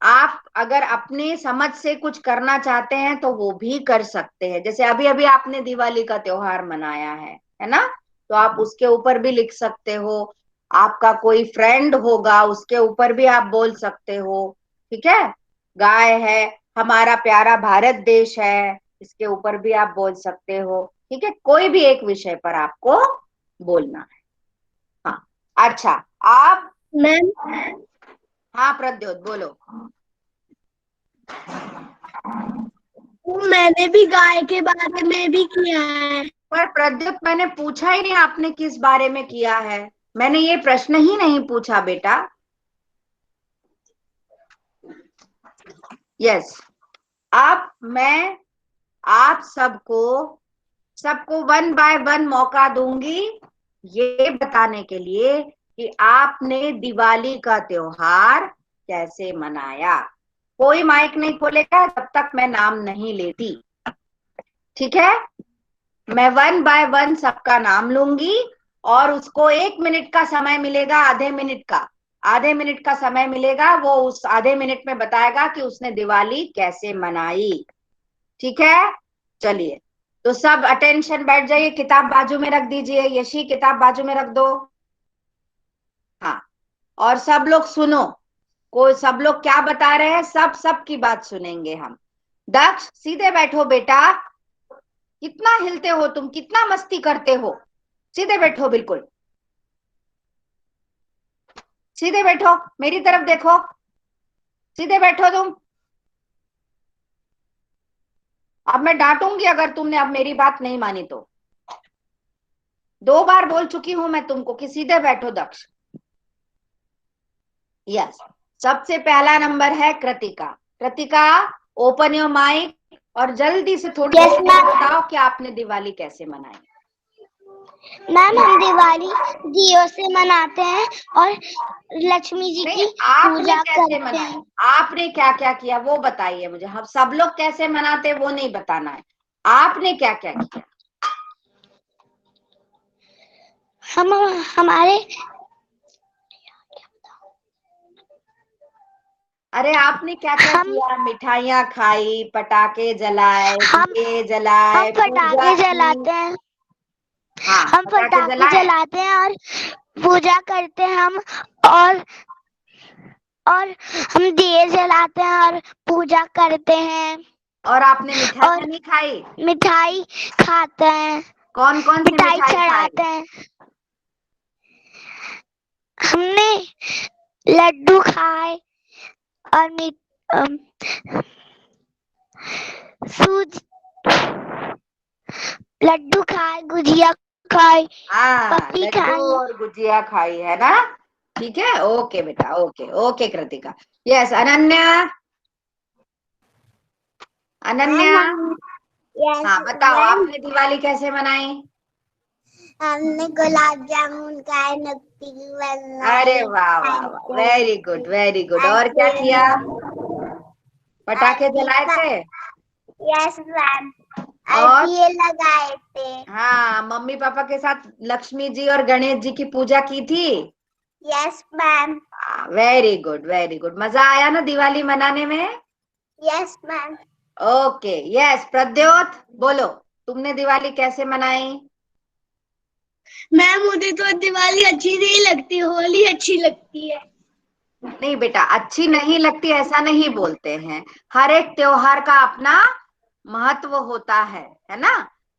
S1: आप अगर अपनी समझ से कुछ करना चाहते हैं तो वो भी कर सकते हैं, जैसे अभी अभी आपने दिवाली का त्योहार मनाया है ना? तो आप उसके ऊपर भी लिख सकते हो, आपका कोई फ्रेंड होगा उसके ऊपर भी आप बोल सकते हो। ठीक है? गाय है, हमारा प्यारा भारत देश है, इसके ऊपर भी आप बोल सकते हो। ठीक है, कोई भी एक विषय पर आपको बोलना है। हाँ अच्छा, आप।
S2: मैम
S1: हाँ प्रद्योत बोलो।
S2: मैंने भी गाय के बारे में भी किया है।
S1: पर प्रद्युत मैंने पूछा ही नहीं आपने किस बारे में किया है, मैंने ये प्रश्न ही नहीं पूछा बेटा। यस, अब मैं आप सबको सबको 1 बाय 1 मौका दूंगी ये बताने के लिए कि आपने दिवाली का त्योहार कैसे मनाया। कोई माइक नहीं खोलेगा जब तक मैं नाम नहीं लेती। ठीक है? मैं 1 बाय 1 सबका नाम लूंगी और उसको 1 मिनट का समय मिलेगा, आधे मिनट का, आधे मिनट का समय मिलेगा, वो उस आधे मिनट में बताएगा कि उसने दिवाली कैसे मनाई। ठीक है? चलिए, तो सब अटेंशन, बैठ जाइए, किताब बाजू में रख दीजिए, यशी किताब बाजू में रख दो। हाँ, और सब लोग सुनो, कोई सब लोग क्या बता रहे हैं, सब सबकी बात सुनेंगे हम। दक्ष सीधे बैठो बेटा, कितना हिलते हो तुम, कितना मस्ती करते हो, सीधे बैठो, बिल्कुल सीधे बैठो, मेरी तरफ देखो, सीधे बैठो तुम। अब मैं डांटूंगी अगर तुमने अब मेरी बात नहीं मानी तो। 2 बार बोल चुकी हूं मैं तुमको कि सीधे बैठो दक्ष। यस, सबसे पहला नंबर है Kritika. Kritika, open your mic और जल्दी से थोड़ी
S2: यस
S1: देर में
S2: मैम।
S1: बताओ कि आपने दिवाली कैसे मनाई।
S2: मैम हम दिवाली दियों से मनाते हैं और लक्ष्मी जी
S1: नहीं,
S2: की
S1: आपने
S2: पूजा
S1: कैसे
S2: करते
S1: मनाई,
S2: हैं।
S1: आपने क्या क्या किया वो बताइए मुझे। हम सब लोग कैसे मनाते वो नहीं बताना है, आपने क्या क्या किया।
S2: हम हमारे
S1: अरे आपने क्या क्या
S2: हम
S1: किया? मिठाइयाँ खाई, पटाखे जलाए,
S2: हम
S1: दिए जलाए,
S2: हम
S1: पूजा
S2: पटाखे
S1: की।
S2: जलाते हैं।
S1: हाँ
S2: हम
S1: पटाखे
S2: पटाखे
S1: जलाए।
S2: जलाते हैं और पूजा करते हैं हम। और और हम दिए जलाते हैं और पूजा करते हैं
S1: और आपने
S2: और
S1: मिठाइयाँ नहीं खाई?
S2: मिठाई खाते हैं,
S1: कौन कौन सी
S2: मिठाई
S1: मिठाई खाई?
S2: चढ़ाते हैं। हमने लड्डू खाए और सूज लड्डू खाए, गुजिया खाए,
S1: हाँ,
S2: पपी
S1: लड्डू
S2: खाई।
S1: और गुजिया खाई है ना? ठीक है, ओके बेटा, okay okay Kritika. Yes Ananya, Ananya, हाँ बताओ
S2: मैम
S1: आपने दिवाली कैसे मनाई?
S2: हमने गुलाब जामुन खाए, नकली
S1: अरे
S2: बनाई,
S1: वाह वाह वाह, वेरी गुड वेरी गुड। और क्या किया? पटाखे जलाए थे?
S2: यस मैम,
S1: और
S2: दिए लगाए थे।
S1: हाँ, मम्मी पापा के साथ लक्ष्मी जी और गणेश जी की पूजा की थी?
S2: Yes ma'am.
S1: Very good very good. मजा आया ना दिवाली मनाने में?
S2: Yes ma'am.
S1: Okay yes. Pradyot बोलो, तुमने दिवाली कैसे मनाई?
S2: मैम मुझे तो दिवाली अच्छी नहीं लगती, होली अच्छी लगती है।
S1: नहीं बेटा, अच्छी नहीं लगती ऐसा नहीं बोलते हैं। हर एक त्योहार का अपना महत्व होता है ना?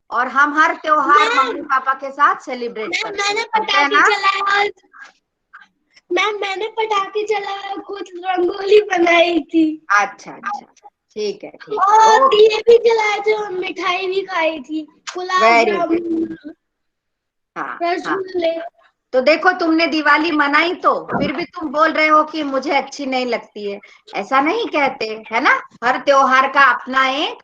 S1: और हम हर त्योहार मम्मी पापा के साथ सेलिब्रेट
S2: मैंने
S1: करते हैं
S2: पटाखे
S1: ना?
S2: चलाया। मैम मैंने पटाखे चलाया, खुद रंगोली बनाई थी।
S1: अच्छा अच्छा, ठीक है ठीक है।
S2: और
S1: ओके,
S2: दिए भी जलाए थे और मिठाई भी खाई थी, गुलाब
S1: वेरी गुड।
S2: जामुन,
S1: हाँ हाँ।
S2: रसगुल्ले।
S1: तो देखो, तुमने दिवाली मनाई तो फिर भी तुम बोल रहे हो कि मुझे अच्छी नहीं लगती है। ऐसा नहीं कहते, है ना? हर त्योहार का अपना एक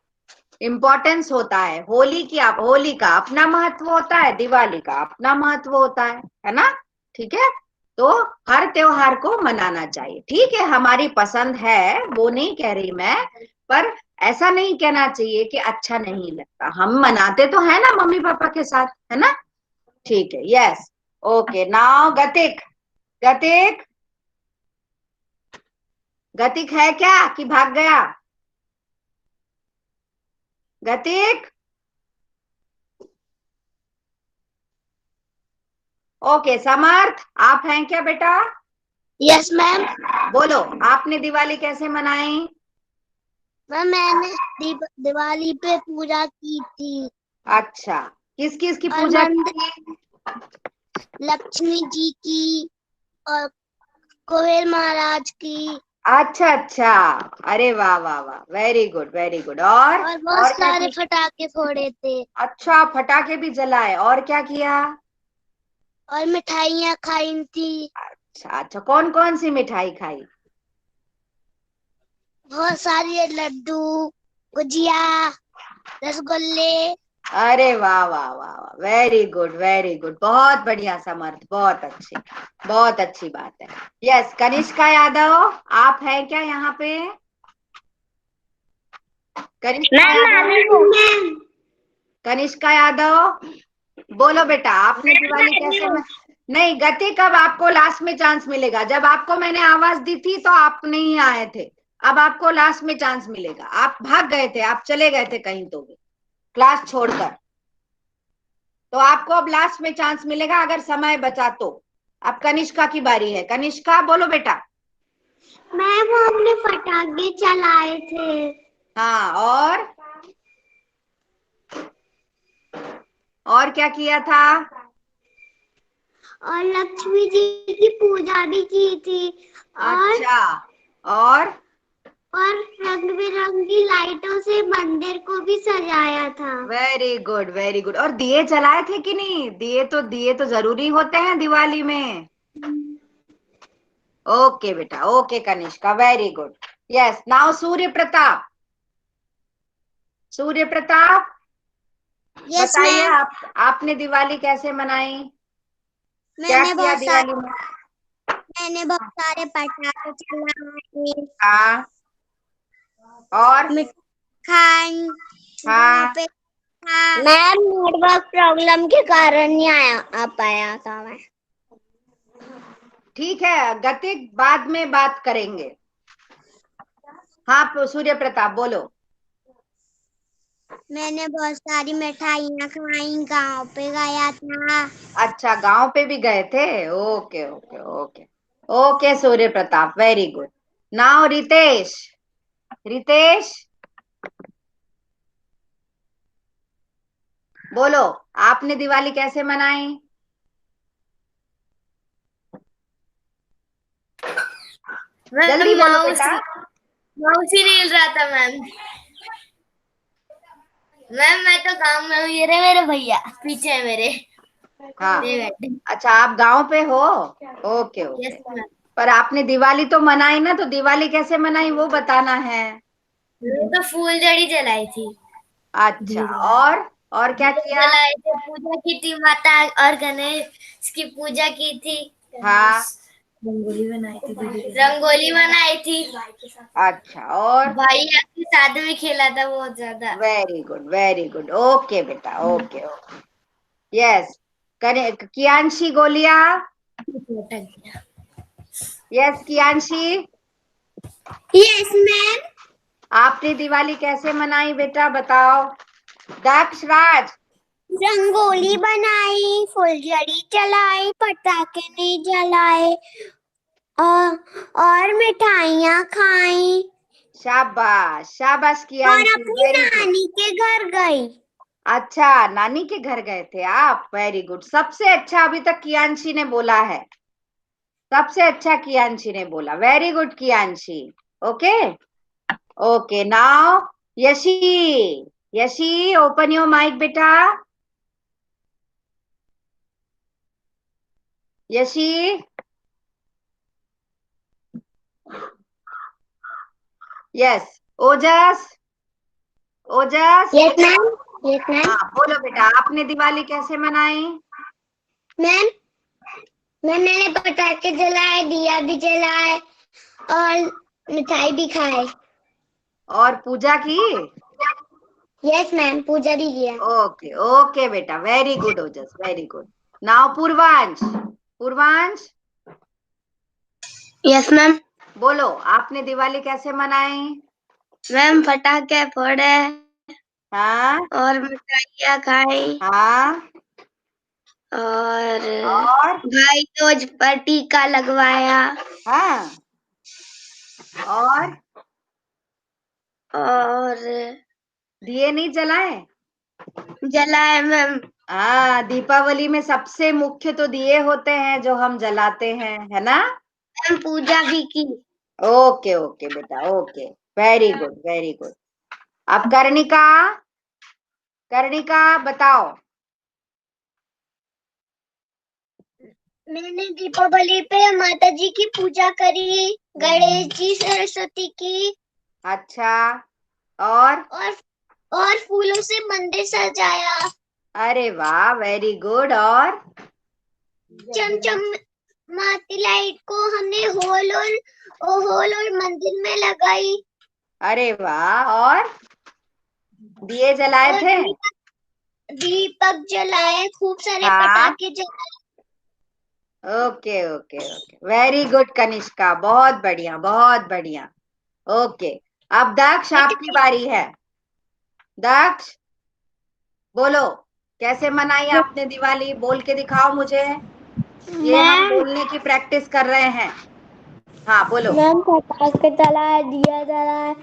S1: इम्पोर्टेंस होता है। होली का अपना महत्व होता है, दिवाली का अपना महत्व होता है ना? ठीक है। तो हर त्योहार को मनाना चाहिए। ठीक है, हमारी पसंद है वो नहीं कह रही मैं, पर ऐसा नहीं कहना चाहिए कि अच्छा नहीं लगता। हम मनाते तो है ना मम्मी पापा के साथ, है ना? ठीक है, यस। ओके नाउ गतिक। गतिक, गतिक है क्या कि भाग गया? गतिक। ओके समर्थ, आप हैं क्या बेटा?
S2: Yes ma'am.
S1: बोलो, आपने दिवाली कैसे मनाई?
S2: मैम मैंने दिवाली पे पूजा की थी।
S1: अच्छा, किस किस की
S2: और
S1: पूजा
S2: मंदिर,
S1: की?
S2: लक्ष्मी जी की और कोहेल महाराज की।
S1: अच्छा अच्छा, अरे वाह वाह वाह, वेरी गुड वेरी गुड।
S2: और बहुत
S1: और क्या
S2: सारे
S1: किया?
S2: पटाखे फोड़े थे।
S1: अच्छा, पटाखे भी जलाए, और क्या किया?
S2: और मिठाइयाँ खाई थी।
S1: अच्छा अच्छा, कौन कौन सी मिठाई खाई?
S2: बहुत सारे लड्डू, गुजिया, रसगुल्ले।
S1: अरे वाह वाह वाह वाह, वेरी गुड वेरी गुड, बहुत बढ़िया समर्थ, बहुत अच्छी बात है। यस, कनिष्का यादव, आप हैं क्या यहाँ पे? कनिष्का यादव, कनिष्का यादव बोलो बेटा, आपने दिवाली कैसे नहीं, गति कब आपको लास्ट में चांस मिलेगा। जब आपको मैंने आवाज दी थी तो आप नहीं आए थे। अब आपको लास्ट में चांस मिलेगा। आप भाग गए थे, आप चले गए थे कहीं तो भी क्लास छोड़कर। तो आपको अब लास्ट में चांस मिलेगा अगर समय बचा तो। अब कनिष्का की बारी है। कनिष्का बोलो बेटा।
S2: मैम हमने पटाखे चलाए थे।
S1: हाँ, और क्या किया था?
S2: और लक्ष्मी जी की पूजा भी की थी।
S1: अच्छा, और
S2: और रंग बिरंगी लाइटों से मंदिर को भी सजाया था।
S1: Very good very good. और दिए जलाए थे कि नहीं? दिए तो जरूरी होते हैं दिवाली में। ओके बेटा, okay Kanishka, very good. Yes, now Surya Pratap. Surya Pratap
S2: yes
S1: बताइए,
S2: मैम।
S1: आपने दिवाली कैसे मनाई? क्या
S2: मैंने
S1: किया
S2: बहुत सारे
S1: दिवाली में?
S2: मैंने बहुत सारे पटाखे चलाए,
S1: हाँ, और
S2: मिठाई गाँव
S1: हाँ,
S2: पे था। मैम नेटवर्क प्रॉब्लम के कारण नहीं आ पाया था मैं।
S1: ठीक है, गतिक बाद में बात करेंगे। हाँ, सूर्य प्रताप बोलो।
S2: मैंने बहुत सारी मिठाइयाँ खाई, गाँव पे गया था।
S1: अच्छा, गांव पे भी गए थे। Okay okay okay. Okay Surya Pratap, very good. Now Ritesh. Ritesh बोलो, आपने दिवाली कैसे मनाई? जल्दी
S3: मैम
S1: बोलो बेटा।
S3: माउस ही नहीं हिल रहा था मैम। मैम मैं तो गांव में हूँ, ये रहे मेरे भैया पीछे है मेरे,
S1: हाँ,
S3: ये बैठे।
S1: अच्छा आप गांव पे हो। Okay
S3: yes
S1: okay.
S3: मैम।
S1: पर आपने दिवाली तो मनाई ना, तो दिवाली कैसे मनाई वो बताना है।
S3: मैंने तो फूलझड़ी जलाई थी,
S1: अच्छा, और क्या
S3: दिए
S1: किया?
S3: जलाए थे, पूजा की थी माता और गणेश की पूजा की थी,
S1: हाँ,
S3: रंगोली बनाई थी,
S1: अच्छा, और
S3: भैया के साथ में खेला था बहुत ज्यादा।
S1: Very good very good. Okay बेटा, ओके ओके। यस, करे Kiyanshi Goliya. Yes Kiyanshi,
S3: yes ma'am.
S1: आपने दिवाली कैसे मनाई बेटा बताओ। दक्ष राज,
S2: रंगोली बनाई, फुलझड़ी चलाई, पटाखे नहीं जलाए और मिठाइयाँ खाई
S1: शाबाश शाबाश
S2: और
S1: कियांशी,
S2: अपनी
S1: वेरी गुड।
S2: नानी के घर गई।
S1: अच्छा, नानी के घर गए थे आप, वेरी गुड। सबसे अच्छा अभी तक कियांशी ने बोला है, सबसे अच्छा कियांशी ने बोला, very good Kiyanshi. Okay okay, now Yashi, Yashi open your mic बेटा। Yashi, yes, Ojas, Ojas,
S2: yes ma'am, yes ma'am.
S1: हाँ बोलो बेटा, आपने दिवाली कैसे मनाई।
S2: मैम मैंने पटाखे जलाए, दिया भी जलाए और मिठाई भी खाई।
S1: और पूजा की।
S2: यस मैम, पूजा भी किया।
S1: ओके ओके बेटा, very good Ojas, very good. Now Purvansh, Purvansh
S2: yes ma'am.
S1: बोलो, आपने दिवाली कैसे मनाई।
S2: मैम पटाखे फोड़े
S1: हाँ
S2: और मिठाइयाँ खाई
S1: हाँ,
S2: और
S1: और
S2: भाई दूज पर टीका लगवाया
S1: हाँ, और
S2: और
S1: दिए नहीं जलाए।
S2: जलाए मैम।
S1: हाँ, दीपावली में सबसे मुख्य तो दिए होते हैं जो हम जलाते हैं, है ना।
S2: मैम पूजा भी की।
S1: ओके ओके बेटा, okay, very good very good. अब कर्णिका, कर्णिका बताओ।
S2: मैंने दीपावली पे माता जी की पूजा करी, गणेश जी सरस्वती की
S1: अच्छा, और
S2: और फूलों से मंदिर सजाया।
S1: अरे वाह, वेरी गुड। और
S2: चमचमाती लाइट को हमने होल और मंदिर में लगाई
S1: अरे वाह, और दिए जलाए
S2: और
S1: थे।
S2: दीपक जलाए, खूब सारे
S1: हाँ,
S2: पटाखे जलाए।
S1: Okay okay okay, very good Kanishka, बहुत बढ़िया बहुत बढ़िया। ओके, अब दक्ष आपकी बारी है। दक्ष बोलो, कैसे मनाई आपने दिवाली, बोल के दिखाओ मुझे। ये हम बोलने की प्रैक्टिस कर रहे हैं। हाँ बोलो।
S2: मैम पटाखे जलाए, दिया जलाए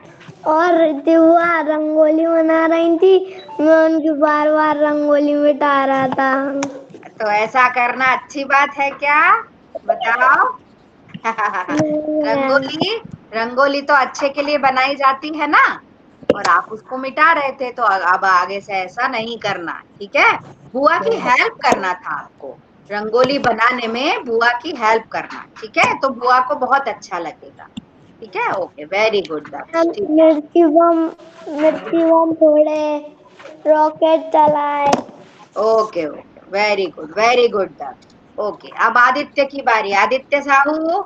S2: और दिवा रंगोली बना रही थी। मैं उनकी बार बार रंगोली मिटा रहा था।
S1: तो ऐसा करना अच्छी बात है क्या, बताओ। रंगोली, रंगोली तो अच्छे के लिए बनाई जाती है ना, और आप उसको मिटा रहे थे, तो अब आगे से ऐसा नहीं करना, ठीक है। बुआ की हेल्प करना था आपको, रंगोली बनाने में बुआ की हेल्प करना, ठीक है, तो बुआ को बहुत अच्छा लगेगा। ठीक है, ओके, वेरी गुड दक्ष, ठीक है।
S2: मिर्ची बम फोड़े, रॉकेट चलाए।
S1: ओके ओके, वेरी गुड दक्ष। ओके, अब आदित्य की बारी। आदित्य साहू,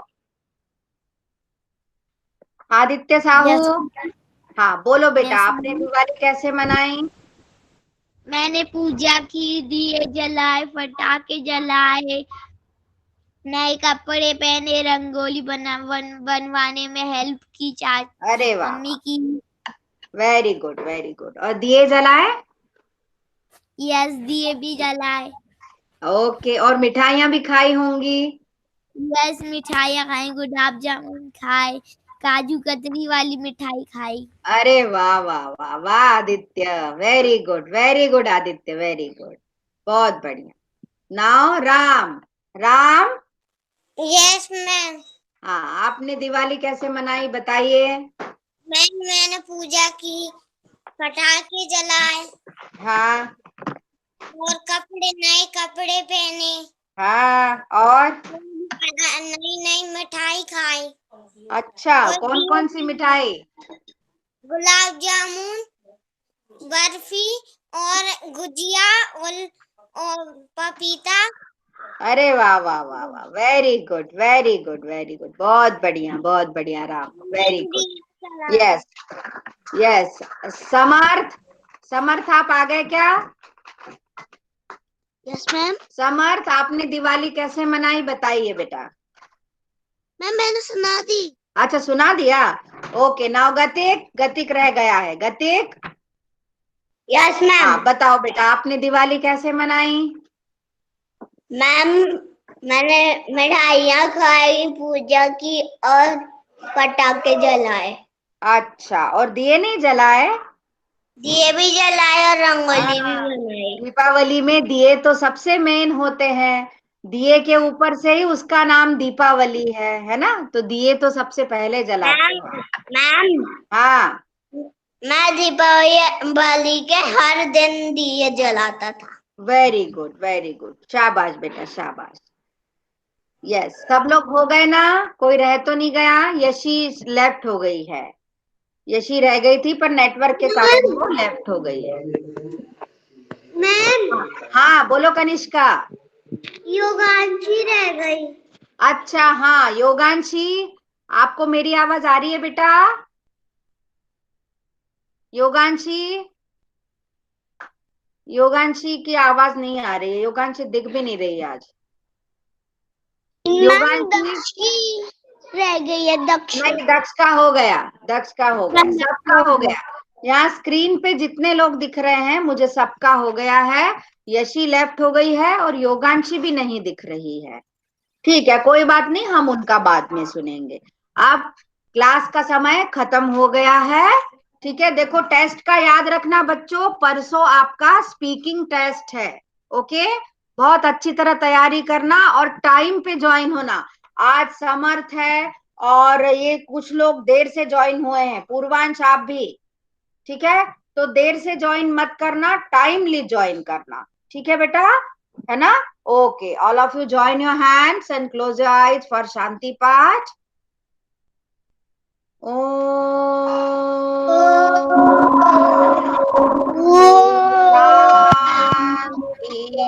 S1: आदित्य साहू,
S2: यस
S1: हाँ बोलो बेटा,
S2: यस
S1: आपने दिवाली कैसे मनाई।
S2: मैंने पूजा की, दिए जलाए, पटाखे जलाए, नए कपड़े पहने, रंगोली बनवाने में हेल्प की,
S1: अरे वाह
S2: मम्मी
S1: वाह,
S2: की।
S1: Very good very good. और दिए जलाए।
S2: यस, दिए भी जलाए।
S1: ओके, और मिठाइयाँ भी खाई होंगी।
S2: यस, मिठाइयाँ खाई, गुलाब जामुन खाए, काजू कतरी वाली मिठाई खाई।
S1: अरे वाह वाह वाह वाह Aditya, very good Aditya, very good, बहुत बढ़िया। Now Ram, Ram
S2: yes ma'am.
S1: हाँ, आपने दिवाली कैसे मनाई बताइए।
S2: मैंने पूजा की, पटाखे जलाए
S1: हाँ
S2: और नए कपड़े पहने,
S1: हाँ, और
S2: नई नई मिठाई खाई
S1: अच्छा,
S2: और
S1: कौन कौन सी मिठाई।
S2: गुलाब जामुन, बर्फी और गुजिया और पपीता।
S1: अरे वाह वाह वाह वाह, very good very good very good, बहुत बढ़िया Ram, very good. Yes yes, Samarth, Samarth आप आ गए क्या।
S2: Yes ma'am.
S1: समर्थ, आपने दिवाली कैसे मनाई बताइए बेटा।
S2: मैम मैंने सुना दी।
S1: अच्छा, सुना दिया। ओके, नाउ गतिक, गतिक रह गया है। गतिक,
S2: यस
S1: हाँ
S2: मैम।
S1: बताओ बेटा, आपने दिवाली कैसे मनाई।
S2: मैम मैंने मिठाइयाँ खाई, पूजा की और पटाखे जलाए।
S1: अच्छा, और दिए नहीं जलाए।
S2: दिए भी जलाए और रंगोली भी
S1: हाँ,
S2: बनाई।
S1: दीपावली में दिए तो सबसे मेन होते हैं। दिए के ऊपर से ही उसका नाम दीपावली है ना। तो दिए तो सबसे पहले जलाते
S2: मैम
S1: हैं।
S2: मैम
S1: हाँ,
S2: मैं दीपावली के हर दिन दिए जलाता था।
S1: वेरी गुड, वेरी गुड, शाबाश बेटा, शाबाश। यस, सब लोग हो गए ना, कोई रह तो नहीं गया। यशी लेफ्ट हो गई है। यशी रह गई थी पर नेटवर्क के कारण वो लेफ्ट हो गई है।
S2: मैम
S1: हाँ, हाँ बोलो कनिष्का।
S2: योगांशी रह गई।
S1: अच्छा, हाँ योगांशी, आपको मेरी आवाज आ रही है बेटा। योगांशी, योगांशी की आवाज नहीं आ रही है। योगांशी दिख भी नहीं रही आज।
S2: मैम
S1: योगांशी,
S2: दक्ष की रह गई है। दक्ष
S1: नहीं, दक्ष का हो गया। दक्ष का हो गया, सबका हो गया। यहाँ स्क्रीन पे जितने लोग दिख रहे हैं मुझे सबका हो गया है। यशी लेफ्ट हो गई है और योगांशी भी नहीं दिख रही है। ठीक है, कोई बात नहीं, हम उनका बाद में सुनेंगे। अब क्लास का समय खत्म हो गया है। ठीक है, देखो टेस्ट का याद रखना बच्चों, परसों आपका स्पीकिंग टेस्ट है। ओके, बहुत अच्छी तरह तैयारी करना और टाइम पे ज्वाइन होना। आज समर्थ है और ये कुछ लोग देर से ज्वाइन हुए हैं, पूर्वांश आप भी। ठीक है, तो देर से ज्वाइन मत करना, टाइमली ज्वाइन करना। ठीक है बेटा, है ना। Okay, all of you join your hands and close your eyes for शांति पाठ।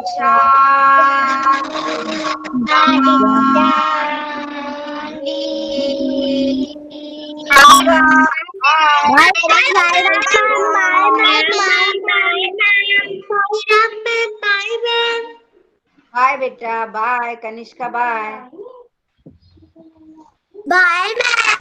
S1: शांति शांति बाय बेटा, bye Kanishka, bye.
S2: Bye ma'am.